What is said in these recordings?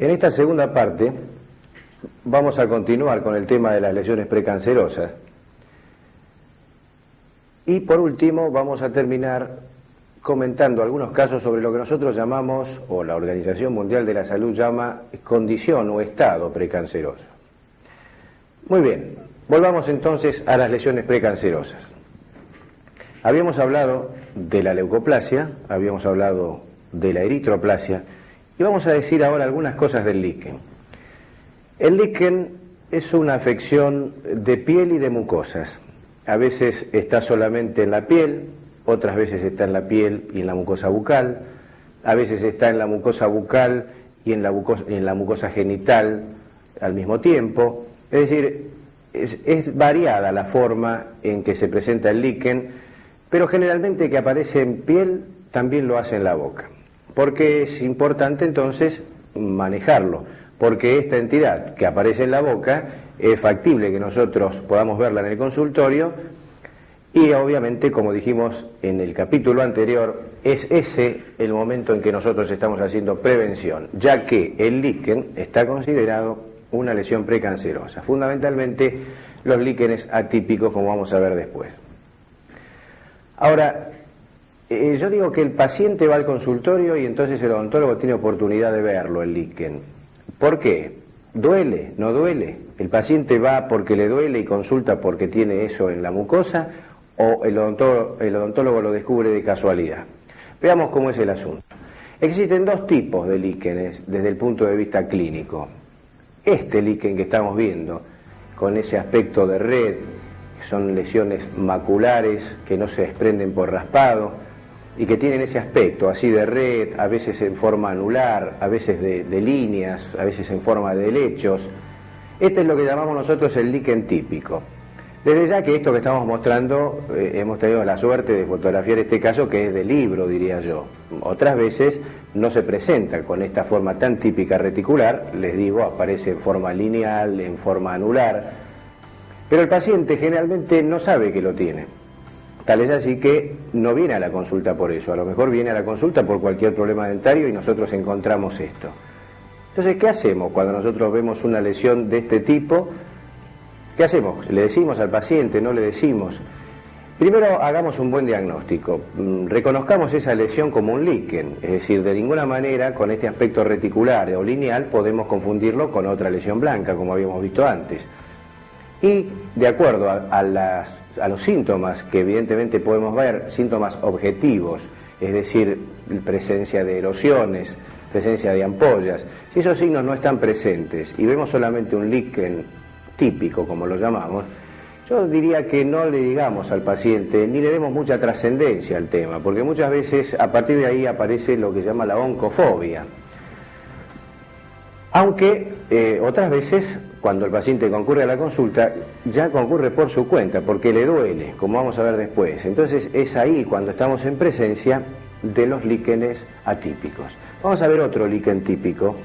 En esta segunda parte vamos a continuar con el tema de las lesiones precancerosas y por último vamos a terminar comentando algunos casos sobre lo que nosotros llamamos, o la Organización Mundial de la Salud llama, condición o estado precanceroso. Muy bien, volvamos entonces a las lesiones precancerosas. Habíamos hablado de la leucoplasia, habíamos hablado de la eritroplasia y vamos a decir ahora algunas cosas del líquen. El líquen es una afección de piel y de mucosas. A veces está solamente en la piel, otras veces está en la piel y en la mucosa bucal, a veces está en la mucosa bucal y en la mucosa genital al mismo tiempo. Es decir, es variada la forma en que se presenta el líquen, pero generalmente que aparece en piel también lo hace en la boca. Porque es importante entonces manejarlo, porque esta entidad que aparece en la boca es factible que nosotros podamos verla en el consultorio y obviamente, como dijimos en el capítulo anterior, es ese el momento en que nosotros estamos haciendo prevención, ya que el líquen está considerado una lesión precancerosa, fundamentalmente los líquenes atípicos, como vamos a ver después. Ahora, yo digo que el paciente va al consultorio y entonces el odontólogo tiene oportunidad de verlo, el líquen. ¿Por qué? ¿Duele? ¿No duele? ¿El paciente va porque le duele y consulta porque tiene eso en la mucosa o el odontólogo lo descubre de casualidad? Veamos cómo es el asunto. Existen dos tipos de líquenes desde el punto de vista clínico. Este líquen que estamos viendo, con ese aspecto de red, son lesiones maculares que no se desprenden por raspado y que tienen ese aspecto así de red, a veces en forma anular, a veces de líneas, a veces en forma de helechos. Este es lo que llamamos nosotros el líquen típico. Desde ya que esto que estamos mostrando, hemos tenido la suerte de fotografiar este caso que es de libro, diría yo. Otras veces no se presenta con esta forma tan típica reticular, les digo, aparece en forma lineal, en forma anular, pero el paciente generalmente no sabe que lo tiene. Tal es así que no viene a la consulta por eso, a lo mejor viene a la consulta por cualquier problema dentario y nosotros encontramos esto. Entonces, ¿qué hacemos cuando nosotros vemos una lesión de este tipo? ¿Qué hacemos? ¿Le decimos al paciente? ¿No le decimos? Primero, hagamos un buen diagnóstico. Reconozcamos esa lesión como un líquen, es decir, de ninguna manera con este aspecto reticular o lineal podemos confundirlo con otra lesión blanca, como habíamos visto antes. Y de acuerdo a los síntomas que evidentemente podemos ver, síntomas objetivos, es decir, presencia de erosiones, presencia de ampollas, si esos signos no están presentes y vemos solamente un líquen típico, como lo llamamos, yo diría que no le digamos al paciente ni le demos mucha trascendencia al tema, porque muchas veces a partir de ahí aparece lo que se llama la oncofobia. Aunque otras veces, cuando el paciente concurre a la consulta, ya concurre por su cuenta, porque le duele, como vamos a ver después. Entonces es ahí cuando estamos en presencia de los líquenes atípicos. Vamos a ver otro líquen típico.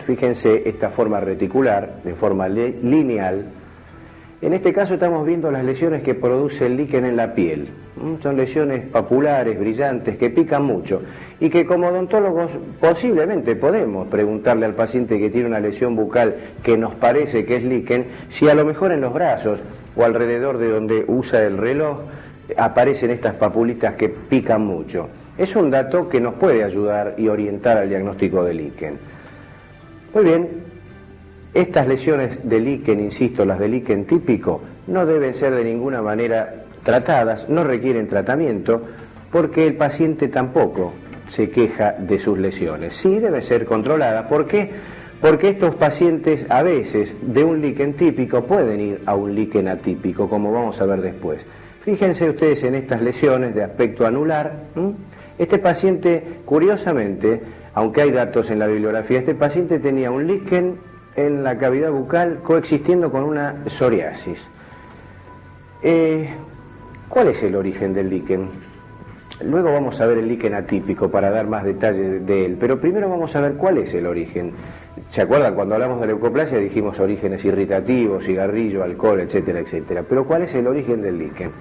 Fíjense esta forma reticular, de forma lineal. En este caso estamos viendo las lesiones que produce el líquen en la piel. Son lesiones papulares, brillantes, que pican mucho y que como odontólogos posiblemente podemos preguntarle al paciente que tiene una lesión bucal que nos parece que es líquen, si a lo mejor en los brazos o alrededor de donde usa el reloj aparecen estas papulitas que pican mucho. Es un dato que nos puede ayudar y orientar al diagnóstico de líquen. Muy bien, estas lesiones de líquen, insisto, las de líquen típico, no deben ser de ninguna manera tratadas, no requieren tratamiento, porque el paciente tampoco se queja de sus lesiones. Sí debe ser controlada. ¿Por qué? Porque estos pacientes a veces de un líquen típico pueden ir a un líquen atípico, como vamos a ver después. Fíjense ustedes en estas lesiones de aspecto anular. Este paciente, curiosamente, aunque hay datos en la bibliografía, este paciente tenía un líquen en la cavidad bucal coexistiendo con una psoriasis. ¿Cuál es el origen del líquen? Luego vamos a ver el líquen atípico para dar más detalles de él, pero primero vamos a ver cuál es el origen. ¿Se acuerdan? Cuando hablamos de leucoplasia dijimos orígenes irritativos, cigarrillo, alcohol, etcétera, etcétera. Pero ¿cuál es el origen del líquen?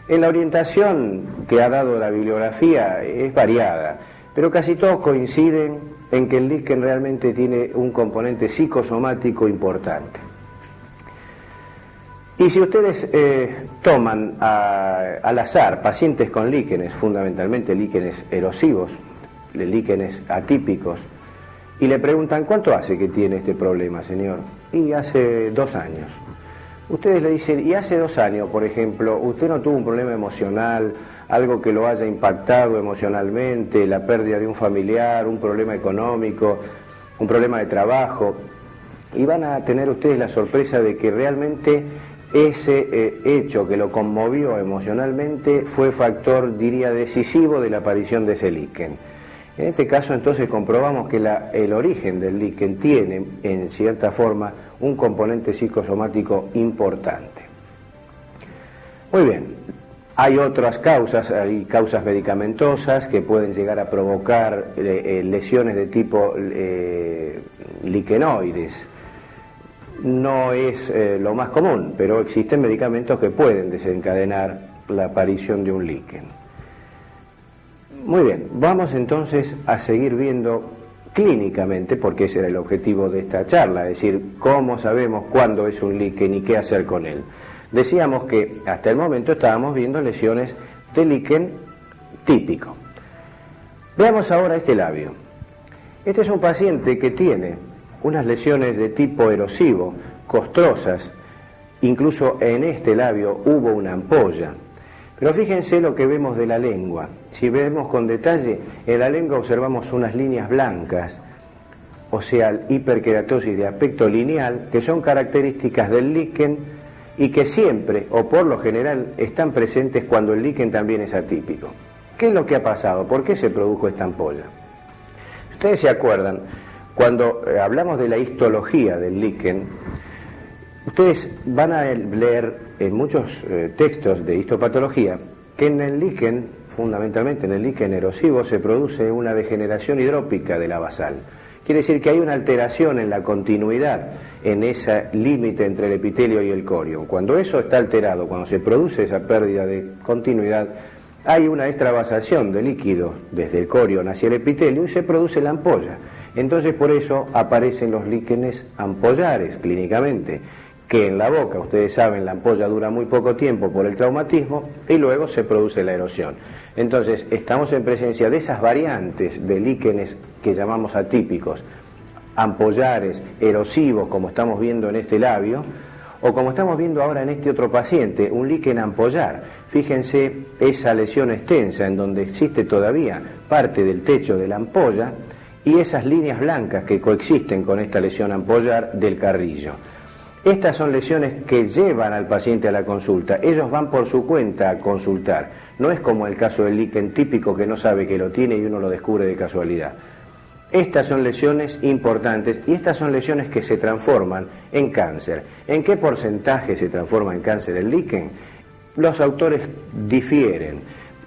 En la orientación que ha dado la bibliografía es variada. pero casi todos coinciden en que el líquen realmente tiene un componente psicosomático importante. Y si ustedes toman al azar pacientes con líquenes, fundamentalmente líquenes erosivos, líquenes atípicos, y le preguntan ¿cuánto hace que tiene este problema, señor? Y hace 2 años. Ustedes le dicen, y hace 2 años, por ejemplo, usted no tuvo un problema emocional, algo que lo haya impactado emocionalmente, la pérdida de un familiar, un problema económico, un problema de trabajo, y van a tener ustedes la sorpresa de que realmente ese hecho que lo conmovió emocionalmente fue factor, diría, decisivo de la aparición de ese líquen. En este caso entonces comprobamos que el origen del líquen tiene, en cierta forma, un componente psicosomático importante. Muy bien, hay otras causas, hay causas medicamentosas que pueden llegar a provocar lesiones de tipo liquenoides. No es lo más común, pero existen medicamentos que pueden desencadenar la aparición de un líquen. Muy bien, vamos entonces a seguir viendo clínicamente, porque ese era el objetivo de esta charla, es decir, cómo sabemos cuándo es un líquen y qué hacer con él. Decíamos que hasta el momento estábamos viendo lesiones de líquen típico. Veamos ahora este labio. Este es un paciente que tiene unas lesiones de tipo erosivo, costrosas, incluso en este labio hubo una ampolla. Pero fíjense lo que vemos de la lengua. Si vemos con detalle, en la lengua observamos unas líneas blancas, o sea, hiperkeratosis de aspecto lineal, que son características del líquen y que siempre, o por lo general, están presentes cuando el líquen también es atípico. ¿Qué es lo que ha pasado? ¿Por qué se produjo esta ampolla? Ustedes se acuerdan, cuando hablamos de la histología del líquen, ustedes van a leer en muchos textos de histopatología que en el líquen, fundamentalmente en el líquen erosivo, se produce una degeneración hidrópica de la basal. Quiere decir que hay una alteración en la continuidad, en ese límite entre el epitelio y el corion. Cuando eso está alterado, cuando se produce esa pérdida de continuidad, hay una extravasación de líquido desde el corion hacia el epitelio y se produce la ampolla. Entonces por eso aparecen los líquenes ampollares clínicamente, que en la boca, ustedes saben, la ampolla dura muy poco tiempo por el traumatismo y luego se produce la erosión. Entonces estamos en presencia de esas variantes de líquenes que llamamos atípicos, ampollares, erosivos, como estamos viendo en este labio, o como estamos viendo ahora en este otro paciente, un líquen ampollar. Fíjense esa lesión extensa en donde existe todavía parte del techo de la ampolla y esas líneas blancas que coexisten con esta lesión ampollar del carrillo. Estas son lesiones que llevan al paciente a la consulta. Ellos van por su cuenta a consultar. No es como el caso del líquen típico que no sabe que lo tiene y uno lo descubre de casualidad. Estas son lesiones importantes y estas son lesiones que se transforman en cáncer. ¿En qué porcentaje se transforma en cáncer el líquen? Los autores difieren.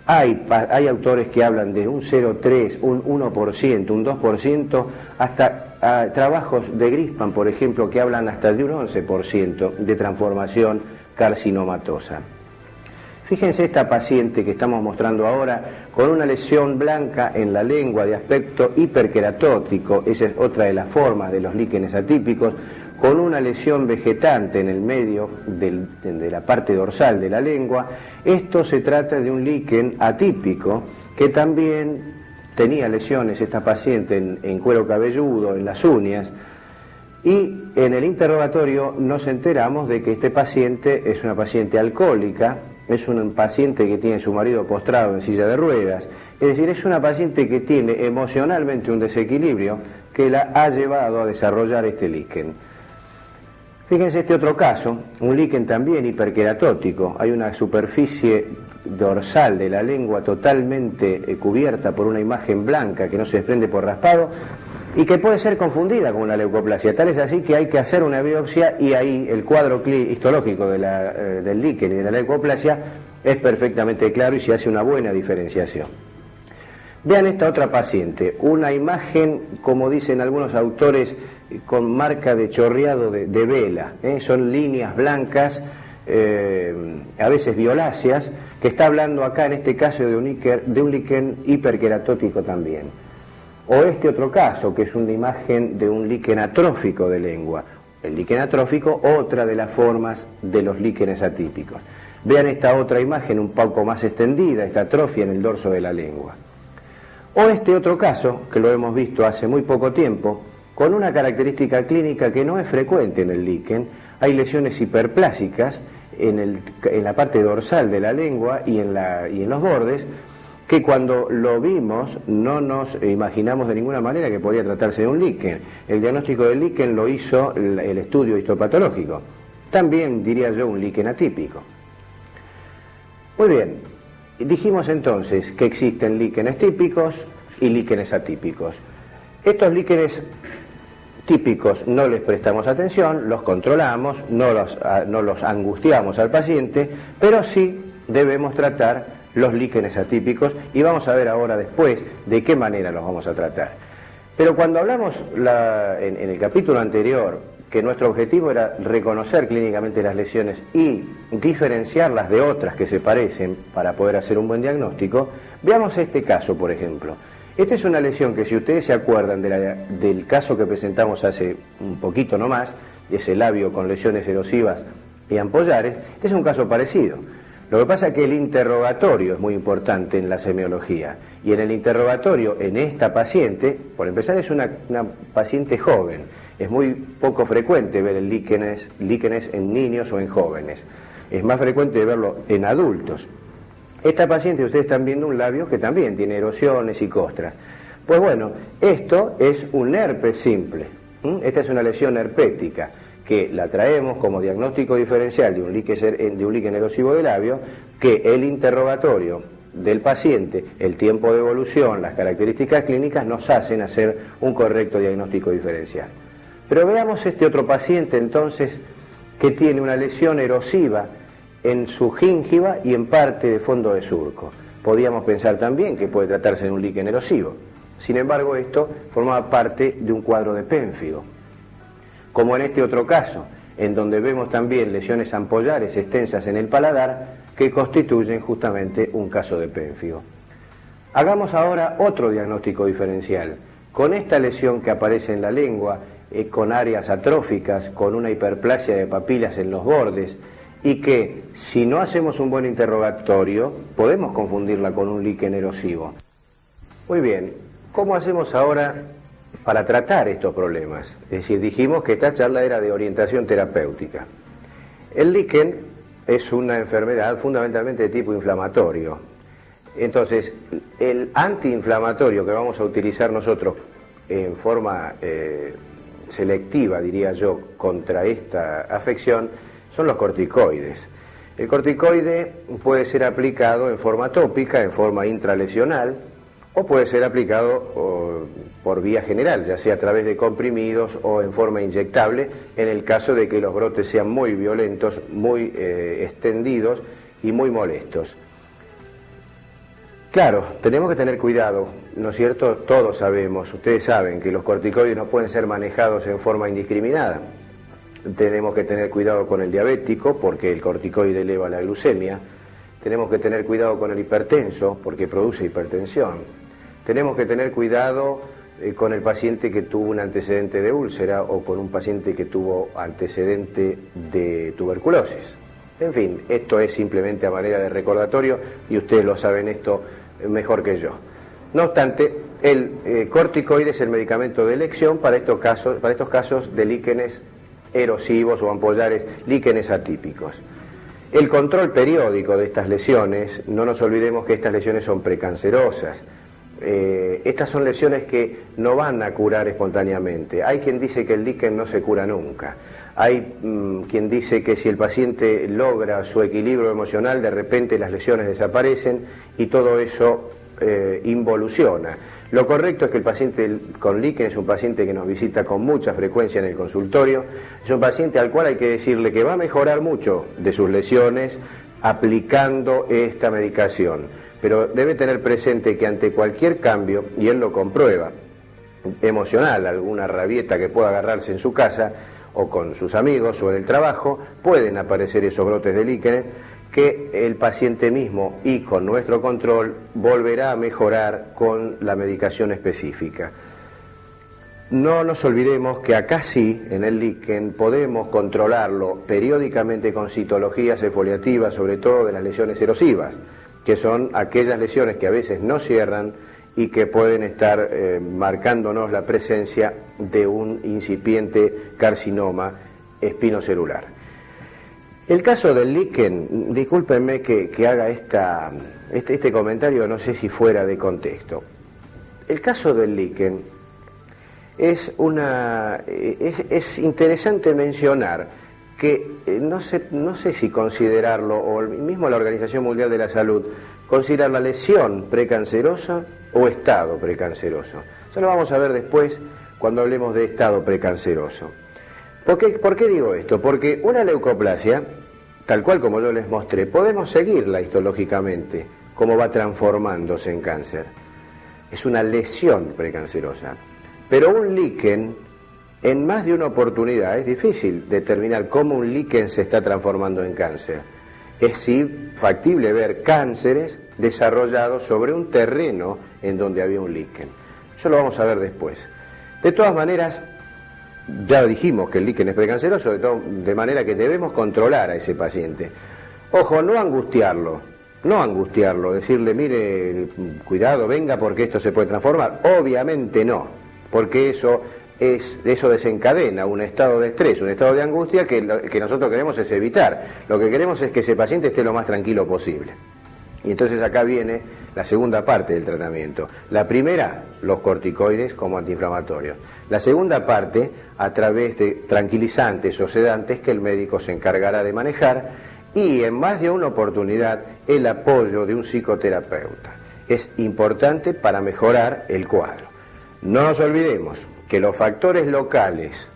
Hay autores que hablan de un 0,3, un 1%, un 2%, hasta trabajos de Grispan, por ejemplo, que hablan hasta de un 11% de transformación carcinomatosa. Fíjense esta paciente que estamos mostrando ahora con una lesión blanca en la lengua de aspecto hiperqueratótico, esa es otra de las formas de los líquenes atípicos, con una lesión vegetante en el medio de la parte dorsal de la lengua. Esto se trata de un líquen atípico que también tenía lesiones, esta paciente, en cuero cabelludo, en las uñas, y en el interrogatorio nos enteramos de que este paciente es una paciente alcohólica, es un paciente que tiene su marido postrado en silla de ruedas, es decir, es una paciente que tiene emocionalmente un desequilibrio que la ha llevado a desarrollar este líquen. Fíjense este otro caso, un líquen también hiperqueratótico, hay una superficie dorsal de la lengua totalmente cubierta por una imagen blanca que no se desprende por raspado y que puede ser confundida con una leucoplasia, tal es así que hay que hacer una biopsia y ahí el cuadro histológico del líquen y de la leucoplasia es perfectamente claro y se hace una buena diferenciación. Vean esta otra paciente, una imagen, como dicen algunos autores, con marca de chorreado de vela, son líneas blancas a veces violáceas, que está hablando acá en este caso de un líquen hiperqueratótico también. O este otro caso, que es una imagen de un líquen atrófico de lengua. El líquen atrófico, otra de las formas de los líquenes atípicos. Vean esta otra imagen un poco más extendida, esta atrofia en el dorso de la lengua. O este otro caso, que lo hemos visto hace muy poco tiempo, con una característica clínica que no es frecuente en el líquen. Hay lesiones hiperplásicas en la parte dorsal de la lengua y en los bordes, que cuando lo vimos no nos imaginamos de ninguna manera que podía tratarse de un líquen. El diagnóstico del líquen lo hizo el estudio histopatológico. También diría yo un líquen atípico. Muy bien, dijimos entonces que existen líquenes típicos y líquenes atípicos. Estos líquenes típicos no les prestamos atención, los controlamos, no los angustiamos al paciente, pero sí debemos tratar los líquenes atípicos y vamos a ver ahora después de qué manera los vamos a tratar. Pero cuando hablamos en el capítulo anterior que nuestro objetivo era reconocer clínicamente las lesiones y diferenciarlas de otras que se parecen para poder hacer un buen diagnóstico, veamos este caso, por ejemplo. Esta es una lesión que, si ustedes se acuerdan del caso que presentamos hace un poquito nomás, ese labio con lesiones erosivas y ampollares, este es un caso parecido. Lo que pasa es que el interrogatorio es muy importante en la semiología, y en el interrogatorio en esta paciente, por empezar, es una paciente joven. Es muy poco frecuente ver el líquenes en niños o en jóvenes. Es más frecuente verlo en adultos. Esta paciente, ustedes están viendo un labio que también tiene erosiones y costras. Pues bueno, esto es un herpes simple. Esta es una lesión herpética que la traemos como diagnóstico diferencial de un líquen erosivo de labio, que el interrogatorio del paciente, el tiempo de evolución, las características clínicas nos hacen hacer un correcto diagnóstico diferencial. Pero veamos este otro paciente entonces que tiene una lesión erosiva en su gíngiva y en parte de fondo de surco. Podríamos pensar también que puede tratarse de un líquen erosivo. Sin embargo, esto formaba parte de un cuadro de pénfigo. Como en este otro caso, en donde vemos también lesiones ampollares extensas en el paladar que constituyen justamente un caso de pénfigo. Hagamos ahora otro diagnóstico diferencial. Con esta lesión que aparece en la lengua, con áreas atróficas, con una hiperplasia de papilas en los bordes, y que si no hacemos un buen interrogatorio podemos confundirla con un líquen erosivo. Muy bien, ¿cómo hacemos ahora para tratar estos problemas? Es decir, dijimos que esta charla era de orientación terapéutica. El líquen es una enfermedad fundamentalmente de tipo inflamatorio. Entonces, el antiinflamatorio que vamos a utilizar nosotros en forma selectiva, diría yo, contra esta afección, son los corticoides. El corticoide puede ser aplicado en forma tópica, en forma intralesional, o puede ser aplicado por vía general, ya sea a través de comprimidos o en forma inyectable, en el caso de que los brotes sean muy violentos, muy extendidos y muy molestos. Claro, tenemos que tener cuidado, ¿no es cierto? Todos sabemos, ustedes saben que los corticoides no pueden ser manejados en forma indiscriminada. Tenemos que tener cuidado con el diabético, porque el corticoide eleva la glucemia. Tenemos que tener cuidado con el hipertenso, porque produce hipertensión. Tenemos que tener cuidado con el paciente que tuvo un antecedente de úlcera o con un paciente que tuvo antecedente de tuberculosis. En fin, esto es simplemente a manera de recordatorio y ustedes lo saben esto mejor que yo. No obstante, el corticoide es el medicamento de elección para estos casos de líquenes erosivos o ampollares, líquenes atípicos. El control periódico de estas lesiones, no nos olvidemos que estas lesiones son precancerosas. Estas son lesiones que no van a curar espontáneamente. Hay quien dice que el líquen no se cura nunca. Hay quien dice que si el paciente logra su equilibrio emocional, de repente las lesiones desaparecen y todo eso involuciona. Lo correcto es que el paciente con líquen es un paciente que nos visita con mucha frecuencia en el consultorio, es un paciente al cual hay que decirle que va a mejorar mucho de sus lesiones aplicando esta medicación, pero debe tener presente que ante cualquier cambio, y él lo comprueba, emocional, alguna rabieta que pueda agarrarse en su casa, o con sus amigos o en el trabajo, pueden aparecer esos brotes de líquenes que el paciente mismo y con nuestro control volverá a mejorar con la medicación específica. No nos olvidemos que acá sí, en el líquen, podemos controlarlo periódicamente con citologías exfoliativas, sobre todo de las lesiones erosivas, que son aquellas lesiones que a veces no cierran y que pueden estar marcándonos la presencia de un incipiente carcinoma espinocelular. El caso del líquen, discúlpenme que haga este comentario, no sé si fuera de contexto. El caso del líquen es interesante mencionar que no sé si considerarlo, o mismo la Organización Mundial de la Salud, considerar la lesión precancerosa o estado precanceroso. Eso lo vamos a ver después cuando hablemos de estado precanceroso. ¿Por qué digo esto? Porque una leucoplasia, tal cual como yo les mostré, podemos seguirla histológicamente, cómo va transformándose en cáncer. Es una lesión precancerosa. Pero un líquen, en más de una oportunidad, es difícil determinar cómo un líquen se está transformando en cáncer. Es sí factible ver cánceres desarrollados sobre un terreno en donde había un líquen. Eso lo vamos a ver después. De todas maneras, ya dijimos que el líquen es precanceroso, de manera que debemos controlar a ese paciente. Ojo, no angustiarlo, decirle, mire, cuidado, venga porque esto se puede transformar. Obviamente no. Porque eso desencadena un estado de estrés, un estado de angustia que nosotros queremos es evitar. Lo que queremos es que ese paciente esté lo más tranquilo posible. Y entonces acá viene la segunda parte del tratamiento. La primera, los corticoides como antiinflamatorios. La segunda parte, a través de tranquilizantes o sedantes que el médico se encargará de manejar, y en más de una oportunidad el apoyo de un psicoterapeuta. Es importante para mejorar el cuadro. No nos olvidemos que los factores locales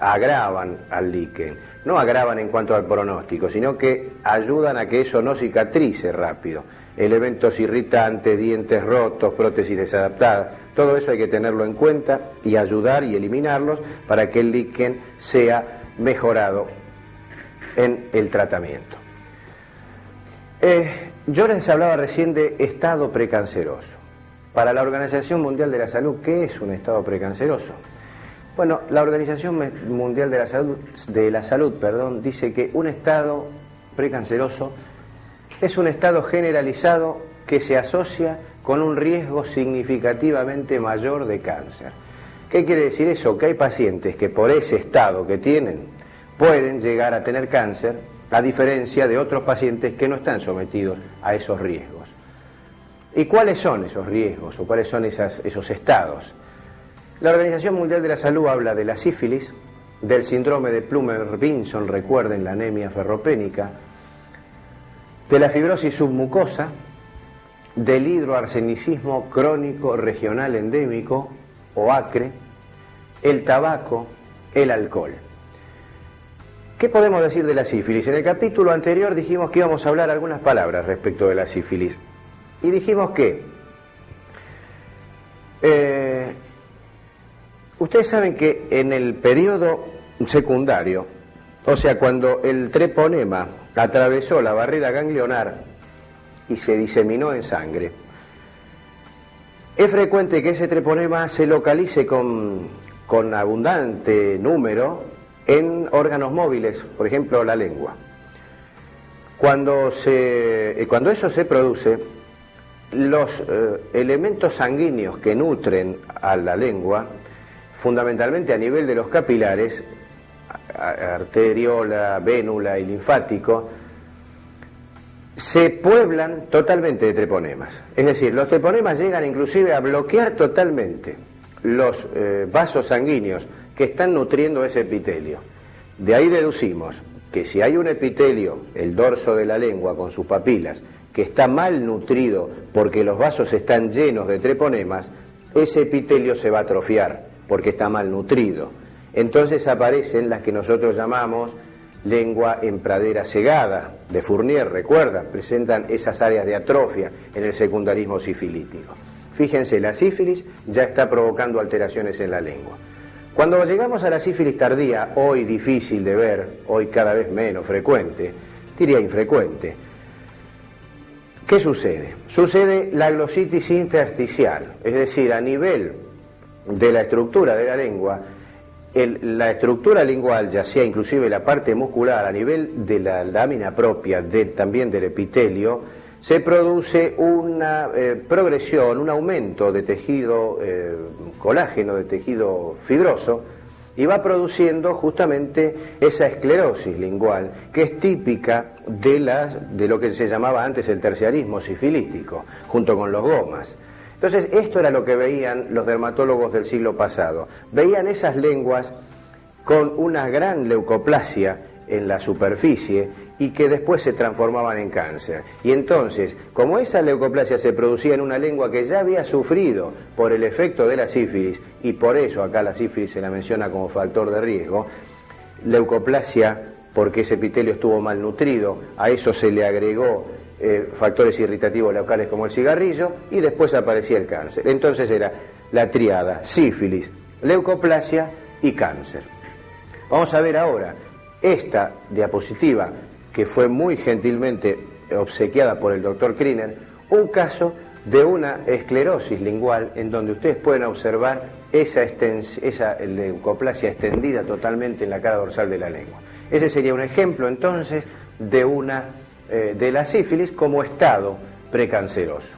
agravan al líquen, no agravan en cuanto al pronóstico, sino que ayudan a que eso no cicatrice rápido. Elementos irritantes, dientes rotos, prótesis desadaptadas, todo eso hay que tenerlo en cuenta y ayudar y eliminarlos para que el líquen sea mejorado en el tratamiento. Yo les hablaba recién de estado precanceroso. Para la Organización Mundial de la Salud, ¿qué es un estado precanceroso? Bueno, la Organización Mundial de la Salud, dice que un estado precanceroso es un estado generalizado que se asocia con un riesgo significativamente mayor de cáncer. ¿Qué quiere decir eso? Que hay pacientes que por ese estado que tienen pueden llegar a tener cáncer, a diferencia de otros pacientes que no están sometidos a esos riesgos. ¿Y cuáles son esos riesgos o cuáles son esos estados? La Organización Mundial de la Salud habla de la sífilis, del síndrome de Plummer-Vinson, recuerden la anemia ferropénica, de la fibrosis submucosa, del hidroarsenicismo crónico regional endémico o ACRE, el tabaco, el alcohol. ¿Qué podemos decir de la sífilis? En el capítulo anterior dijimos que íbamos a hablar algunas palabras respecto de la sífilis. Y dijimos que ustedes saben que en el periodo secundario, o sea, cuando el treponema atravesó la barrera ganglionar y se diseminó en sangre, es frecuente que ese treponema se localice con abundante número en órganos móviles, por ejemplo la lengua. Cuando eso se produce, los elementos sanguíneos que nutren a la lengua, fundamentalmente a nivel de los capilares, arteriola, vénula y linfático, se pueblan totalmente de treponemas. Es decir, los treponemas llegan inclusive a bloquear totalmente los vasos sanguíneos que están nutriendo ese epitelio. De ahí deducimos que si hay un epitelio, el dorso de la lengua con sus papilas, que está mal nutrido porque los vasos están llenos de treponemas, ese epitelio se va a atrofiar porque está mal nutrido. Entonces aparecen las que nosotros llamamos lengua en pradera cegada, de Fournier, recuerdan, presentan esas áreas de atrofia en el secundarismo sifilítico. Fíjense, la sífilis ya está provocando alteraciones en la lengua. Cuando llegamos a la sífilis tardía, hoy difícil de ver, hoy cada vez menos frecuente, diría infrecuente, ¿qué sucede? Sucede la glositis intersticial, es decir, a nivel de la estructura de la lengua, la estructura lingual, ya sea inclusive la parte muscular, a nivel de la lámina propia, también del epitelio, se produce una progresión, un aumento de tejido colágeno, de tejido fibroso, y va produciendo justamente esa esclerosis lingual, que es típica de lo que se llamaba antes el terciarismo sifilítico, junto con los gomas. Entonces, esto era lo que veían los dermatólogos del siglo pasado. Veían esas lenguas con una gran leucoplasia en la superficie y que después se transformaban en cáncer. Y entonces, como esa leucoplasia se producía en una lengua que ya había sufrido por el efecto de la sífilis, y por eso acá la sífilis se la menciona como factor de riesgo, leucoplasia porque ese epitelio estuvo malnutrido, a eso se le agregó factores irritativos locales como el cigarrillo, y después aparecía el cáncer. Entonces era la tríada sífilis, leucoplasia y cáncer. Vamos a ver ahora esta diapositiva, que fue muy gentilmente obsequiada por el doctor Kriner, un caso de una esclerosis lingual en donde ustedes pueden observar esa leucoplasia extendida totalmente en la cara dorsal de la lengua. Ese sería un ejemplo entonces de la sífilis como estado precanceroso.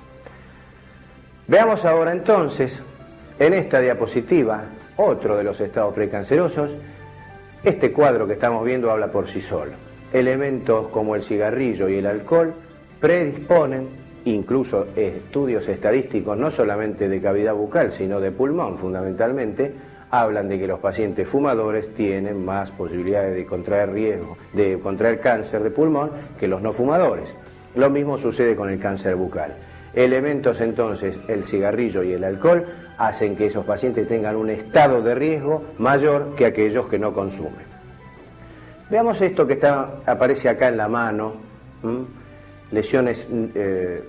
Veamos ahora entonces, en esta diapositiva, otro de los estados precancerosos. Este cuadro que estamos viendo habla por sí solo. Elementos como el cigarrillo y el alcohol predisponen, incluso estudios estadísticos no solamente de cavidad bucal, sino de pulmón fundamentalmente, hablan de que los pacientes fumadores tienen más posibilidades de contraer riesgo, de contraer cáncer de pulmón que los no fumadores. Lo mismo sucede con el cáncer bucal. Elementos entonces, el cigarrillo y el alcohol, hacen que esos pacientes tengan un estado de riesgo mayor que aquellos que no consumen. Veamos esto que aparece acá en la mano, lesiones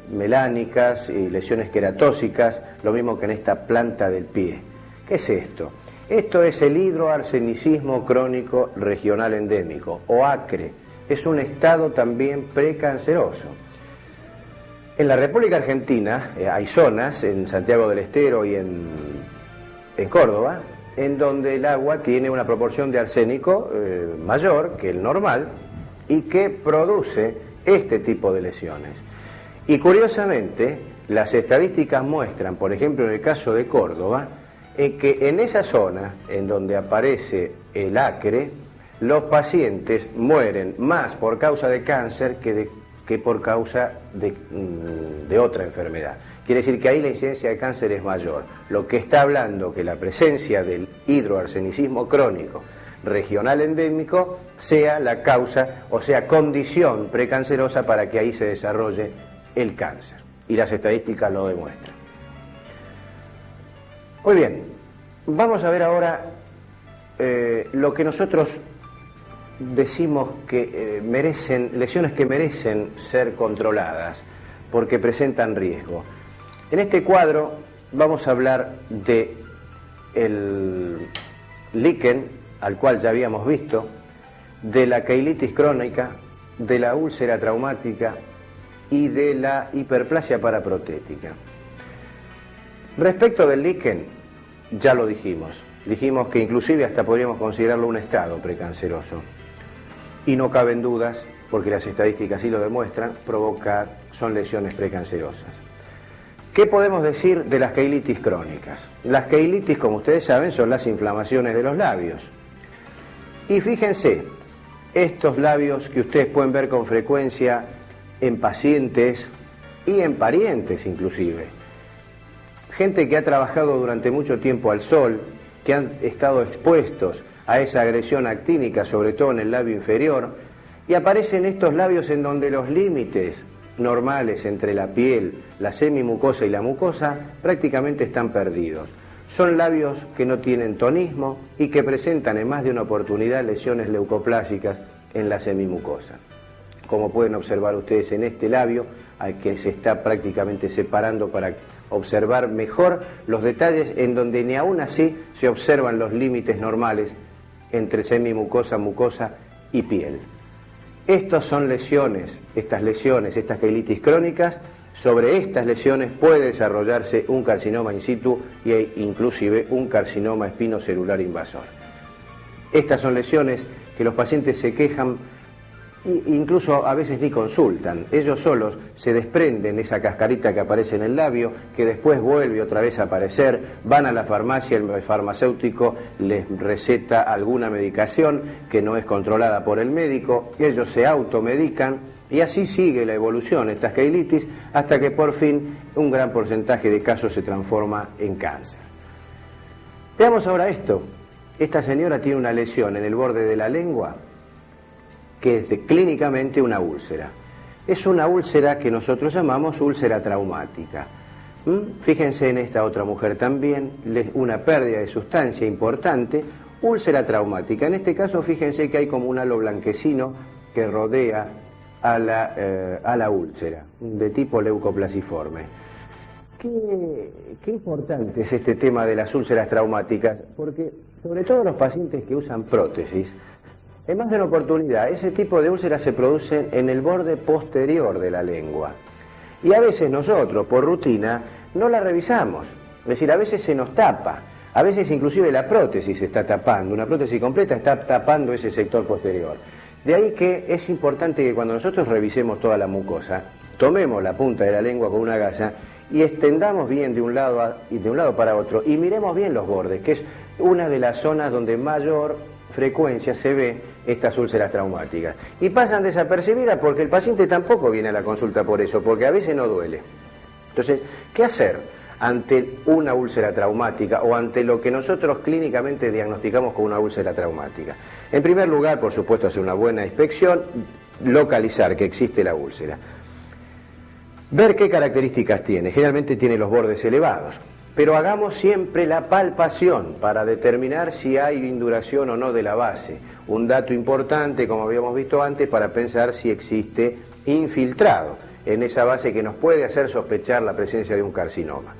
melánicas y lesiones queratóxicas, lo mismo que en esta planta del pie. ¿Qué es esto? Esto es el hidroarsenicismo crónico regional endémico, o ACRE. Es un estado también precanceroso. En la República Argentina hay zonas, en Santiago del Estero y en Córdoba, en donde el agua tiene una proporción de arsénico mayor que el normal y que produce este tipo de lesiones. Y curiosamente, las estadísticas muestran, por ejemplo en el caso de Córdoba, que en esa zona en donde aparece el ACRE, los pacientes mueren más por causa de cáncer que por causa de otra enfermedad. Quiere decir que ahí la incidencia de cáncer es mayor, lo que está hablando que la presencia del hidroarsenicismo crónico regional endémico sea la causa, o sea, condición precancerosa para que ahí se desarrolle el cáncer. Y las estadísticas lo demuestran. Muy bien, vamos a ver ahora lo que nosotros decimos que lesiones que merecen ser controladas porque presentan riesgo. En este cuadro vamos a hablar de el líquen, al cual ya habíamos visto, de la queilitis crónica, de la úlcera traumática y de la hiperplasia paraprotética. Respecto del líquen, ya lo dijimos que inclusive hasta podríamos considerarlo un estado precanceroso. Y no caben dudas, porque las estadísticas sí lo demuestran, son lesiones precancerosas. ¿Qué podemos decir de las queilitis crónicas? Las queilitis, como ustedes saben, son las inflamaciones de los labios. Y fíjense, estos labios que ustedes pueden ver con frecuencia en pacientes y en parientes inclusive. Gente que ha trabajado durante mucho tiempo al sol, que han estado expuestos a esa agresión actínica, sobre todo en el labio inferior, y aparecen estos labios en donde los límites normales entre la piel, la semimucosa y la mucosa prácticamente están perdidos. Son labios que no tienen tonismo y que presentan en más de una oportunidad lesiones leucoplásicas en la semimucosa. Como pueden observar ustedes en este labio, al que se está prácticamente separando para observar mejor los detalles en donde ni aún así se observan los límites normales entre semimucosa, mucosa y piel. Estas son lesiones, estas queilitis crónicas. Sobre estas lesiones puede desarrollarse un carcinoma in situ e inclusive un carcinoma espinocelular invasor. Estas son lesiones que los pacientes se quejan e incluso a veces ni consultan. Ellos solos se desprenden esa cascarita que aparece en el labio, que después vuelve otra vez a aparecer, van a la farmacia, el farmacéutico les receta alguna medicación que no es controlada por el médico, ellos se automedican y así sigue la evolución, estas queilitis, hasta que por fin un gran porcentaje de casos se transforma en cáncer. Veamos ahora esto. Esta señora tiene una lesión en el borde de la lengua que es clínicamente una úlcera. Es una úlcera que nosotros llamamos úlcera traumática. Fíjense en esta otra mujer también, una pérdida de sustancia importante, úlcera traumática. En este caso fíjense que hay como un halo blanquecino que rodea a la úlcera, de tipo leucoplasiforme. Qué importante es este tema de las úlceras traumáticas, porque sobre todo los pacientes que usan prótesis, en más de una oportunidad, ese tipo de úlceras se producen en el borde posterior de la lengua. Y a veces nosotros, por rutina, no la revisamos. Es decir, a veces se nos tapa. A veces inclusive la prótesis se está tapando. Una prótesis completa está tapando ese sector posterior. De ahí que es importante que cuando nosotros revisemos toda la mucosa, tomemos la punta de la lengua con una gasa y extendamos bien de un lado para otro y miremos bien los bordes, que es una de las zonas donde mayor frecuencia se ve estas úlceras traumáticas. Y pasan desapercibidas porque el paciente tampoco viene a la consulta por eso, porque a veces no duele. Entonces, ¿qué hacer ante una úlcera traumática o ante lo que nosotros clínicamente diagnosticamos como una úlcera traumática? En primer lugar, por supuesto, hacer una buena inspección, localizar que existe la úlcera. Ver qué características tiene. Generalmente tiene los bordes elevados. Pero hagamos siempre la palpación para determinar si hay induración o no de la base. Un dato importante, como habíamos visto antes, para pensar si existe infiltrado en esa base que nos puede hacer sospechar la presencia de un carcinoma.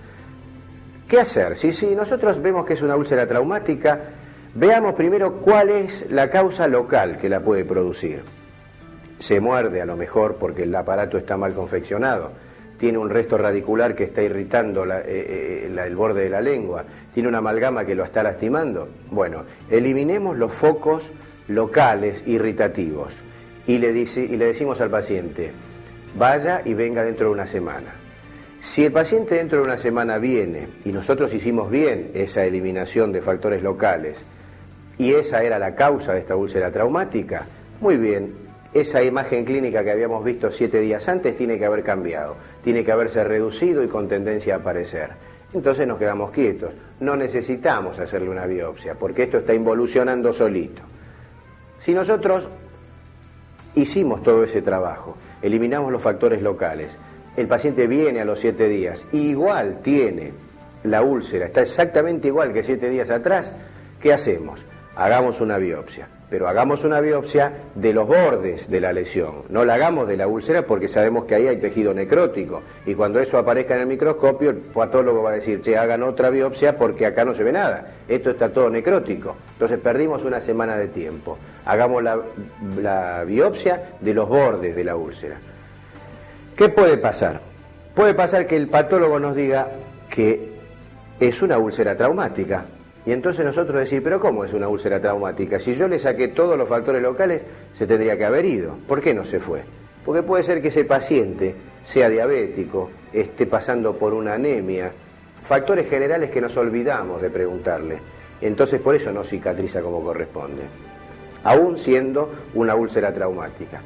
¿Qué hacer? Si nosotros vemos que es una úlcera traumática, veamos primero cuál es la causa local que la puede producir. Se muerde a lo mejor porque el aparato está mal confeccionado. Tiene un resto radicular que está irritando el borde de la lengua, tiene una amalgama que lo está lastimando. Bueno, eliminemos los focos locales irritativos y le decimos al paciente, vaya y venga dentro de una semana. Si el paciente dentro de una semana viene y nosotros hicimos bien esa eliminación de factores locales y esa era la causa de esta úlcera traumática, muy bien. Esa imagen clínica que habíamos visto 7 días antes tiene que haber cambiado, tiene que haberse reducido y con tendencia a aparecer. Entonces nos quedamos quietos, no necesitamos hacerle una biopsia, porque esto está involucionando solito. Si nosotros hicimos todo ese trabajo, eliminamos los factores locales, el paciente viene a los 7 días, igual tiene la úlcera, está exactamente igual que 7 días atrás, ¿qué hacemos? Hagamos una biopsia, pero hagamos una biopsia de los bordes de la lesión, no la hagamos de la úlcera porque sabemos que ahí hay tejido necrótico y cuando eso aparezca en el microscopio el patólogo va a decir, che, hagan otra biopsia porque acá no se ve nada, esto está todo necrótico, entonces perdimos una semana de tiempo, hagamos la biopsia de los bordes de la úlcera. ¿Qué puede pasar? Puede pasar que el patólogo nos diga que es una úlcera traumática. Y entonces nosotros decir, pero ¿cómo es una úlcera traumática? Si yo le saqué todos los factores locales, se tendría que haber ido. ¿Por qué no se fue? Porque puede ser que ese paciente sea diabético, esté pasando por una anemia, factores generales que nos olvidamos de preguntarle. Entonces por eso no cicatriza como corresponde, aún siendo una úlcera traumática.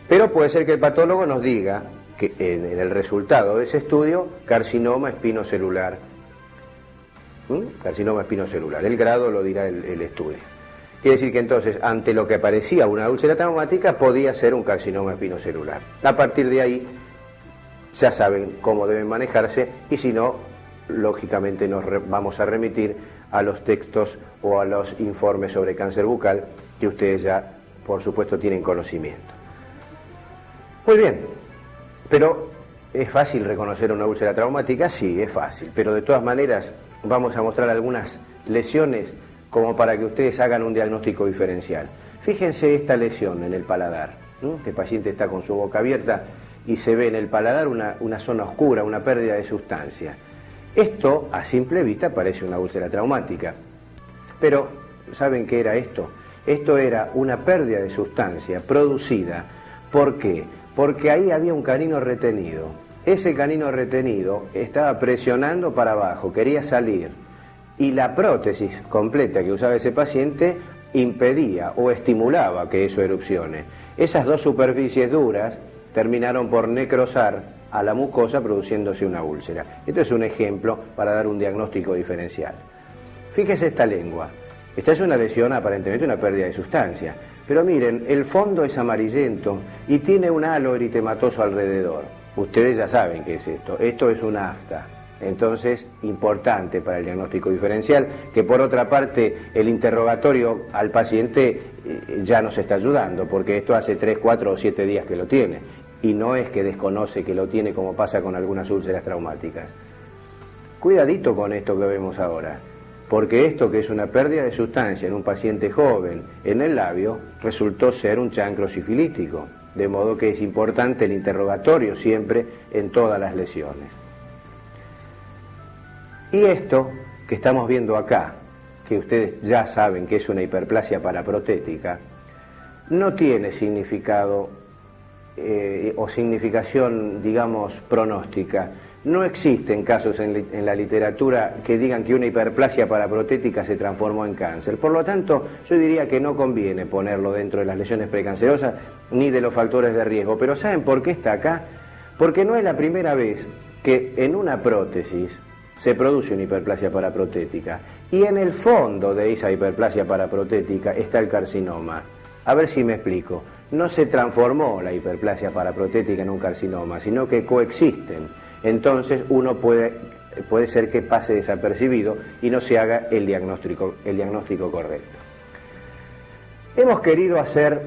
Pero puede ser que el patólogo nos diga que en el resultado de ese estudio, carcinoma espinocelular. Carcinoma espinocelular, el grado lo dirá el estudio. Quiere decir que entonces, ante lo que parecía una úlcera traumática, podía ser un carcinoma espinocelular. A partir de ahí, ya saben cómo deben manejarse, y si no, lógicamente nos vamos a remitir a los textos o a los informes sobre cáncer bucal, que ustedes ya, por supuesto, tienen conocimiento. Muy bien, pero ¿Es fácil reconocer una úlcera traumática? Sí, es fácil, pero de todas maneras vamos a mostrar algunas lesiones como para que ustedes hagan un diagnóstico diferencial. Fíjense esta lesión en el paladar. Este paciente está con su boca abierta y se ve en el paladar una zona oscura, una pérdida de sustancia. Esto, a simple vista, parece una úlcera traumática. Pero, ¿saben qué era esto? Esto era una pérdida de sustancia producida. ¿Por qué? Porque ahí había un canino retenido. Ese canino retenido estaba presionando para abajo, quería salir. Y la prótesis completa que usaba ese paciente impedía o estimulaba que eso erupcione. Esas dos superficies duras terminaron por necrosar a la mucosa produciéndose una úlcera. Esto es un ejemplo para dar un diagnóstico diferencial. Fíjese esta lengua. Esta es una lesión, aparentemente una pérdida de sustancia. Pero miren, el fondo es amarillento y tiene un halo eritematoso alrededor. Ustedes ya saben qué es esto. Esto es una afta. Entonces, importante para el diagnóstico diferencial, que por otra parte el interrogatorio al paciente ya nos está ayudando, porque esto hace 3, 4 o 7 días que lo tiene, y no es que desconoce que lo tiene como pasa con algunas úlceras traumáticas. Cuidadito con esto que vemos ahora, porque esto que es una pérdida de sustancia en un paciente joven en el labio, resultó ser un chancro sifilítico, de modo que es importante el interrogatorio siempre en todas las lesiones. Y esto que estamos viendo acá, que ustedes ya saben que es una hiperplasia paraprotética, no tiene significado o significación, digamos, pronóstica. No existen casos en la literatura que digan que una hiperplasia paraprotética se transformó en cáncer. Por lo tanto, yo diría que no conviene ponerlo dentro de las lesiones precancerosas ni de los factores de riesgo. Pero ¿saben por qué está acá? Porque no es la primera vez que en una prótesis se produce una hiperplasia paraprotética y en el fondo de esa hiperplasia paraprotética está el carcinoma. A ver si me explico. No se transformó la hiperplasia paraprotética en un carcinoma, sino que coexisten. Entonces uno puede ser que pase desapercibido y no se haga el diagnóstico correcto. Hemos querido hacer,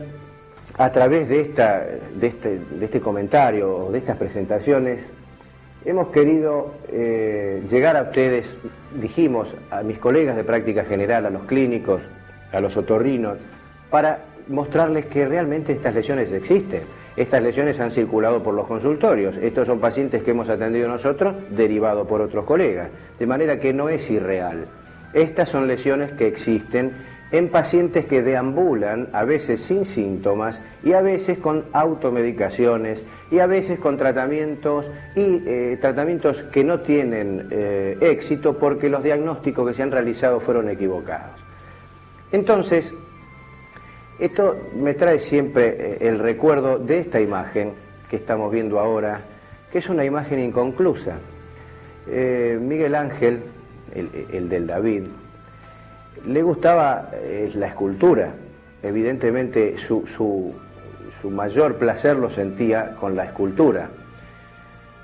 a través de este comentario, de estas presentaciones, hemos querido llegar a ustedes, dijimos, a mis colegas de práctica general, a los clínicos, a los otorrinos, para mostrarles que realmente estas lesiones existen. Estas lesiones han circulado por los consultorios. Estos son pacientes que hemos atendido nosotros, derivados por otros colegas. De manera que no es irreal. Estas son lesiones que existen en pacientes que deambulan, a veces sin síntomas, y a veces con automedicaciones, y a veces con tratamientos, tratamientos que no tienen éxito porque los diagnósticos que se han realizado fueron equivocados. Entonces, esto me trae siempre el recuerdo de esta imagen que estamos viendo ahora, que es una imagen inconclusa. Miguel Ángel, el del David, le gustaba la escultura. Evidentemente su mayor placer lo sentía con la escultura.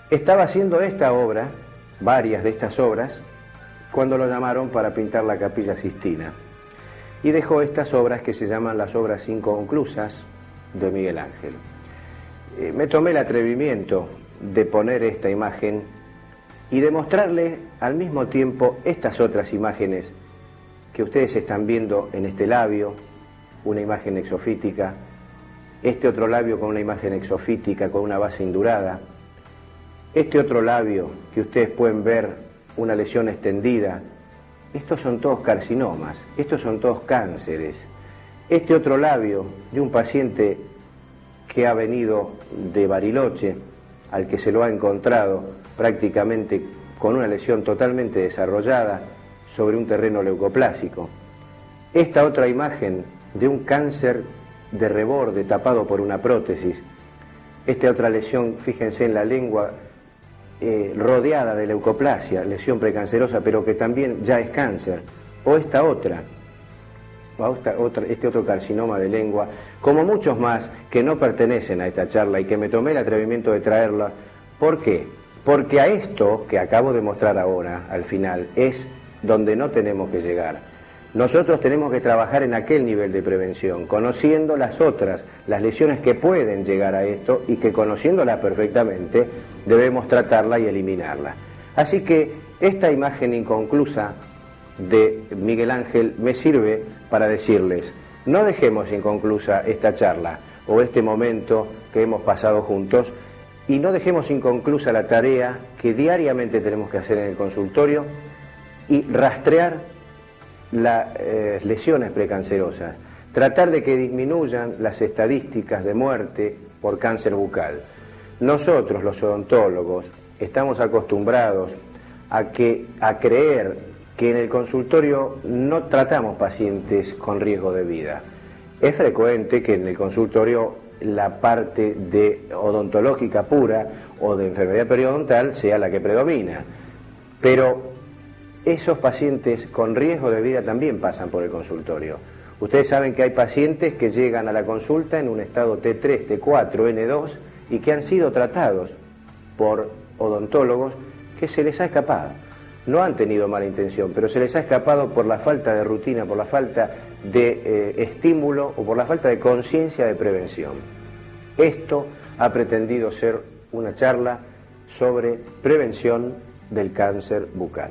Estaba haciendo esta obra, varias de estas obras, cuando lo llamaron para pintar la Capilla Sixtina. Y dejó estas obras que se llaman las obras inconclusas de Miguel Ángel. Me tomé el atrevimiento de poner esta imagen y de mostrarle al mismo tiempo estas otras imágenes que ustedes están viendo en este labio, una imagen exofítica, este otro labio con una imagen exofítica con una base indurada, este otro labio que ustedes pueden ver una lesión extendida. Estos son todos carcinomas, estos son todos cánceres. Este otro labio de un paciente que ha venido de Bariloche, al que se lo ha encontrado prácticamente con una lesión totalmente desarrollada sobre un terreno leucoplásico. Esta otra imagen de un cáncer de reborde tapado por una prótesis. Esta otra lesión, fíjense en la lengua, rodeada de leucoplasia, lesión precancerosa, pero que también ya es cáncer. O esta otra, este otro carcinoma de lengua, como muchos más que no pertenecen a esta charla y que me tomé el atrevimiento de traerla. ¿Por qué? Porque a esto que acabo de mostrar ahora, al final, es donde no tenemos que llegar. Nosotros tenemos que trabajar en aquel nivel de prevención, conociendo las otras, las lesiones que pueden llegar a esto y que conociéndolas perfectamente debemos tratarla y eliminarla. Así que esta imagen inconclusa de Miguel Ángel me sirve para decirles, no dejemos inconclusa esta charla o este momento que hemos pasado juntos y no dejemos inconclusa la tarea que diariamente tenemos que hacer en el consultorio y rastrear las lesiones precancerosas, tratar de que disminuyan las estadísticas de muerte por cáncer bucal. Nosotros, los odontólogos, estamos acostumbrados a creer que en el consultorio no tratamos pacientes con riesgo de vida. Es frecuente que en el consultorio la parte de odontológica pura o de enfermedad periodontal sea la que predomina, pero esos pacientes con riesgo de vida también pasan por el consultorio. Ustedes saben que hay pacientes que llegan a la consulta en un estado T3, T4, N2 y que han sido tratados por odontólogos que se les ha escapado. No han tenido mala intención, pero se les ha escapado por la falta de rutina, por la falta de estímulo o por la falta de conciencia de prevención. Esto ha pretendido ser una charla sobre prevención del cáncer bucal.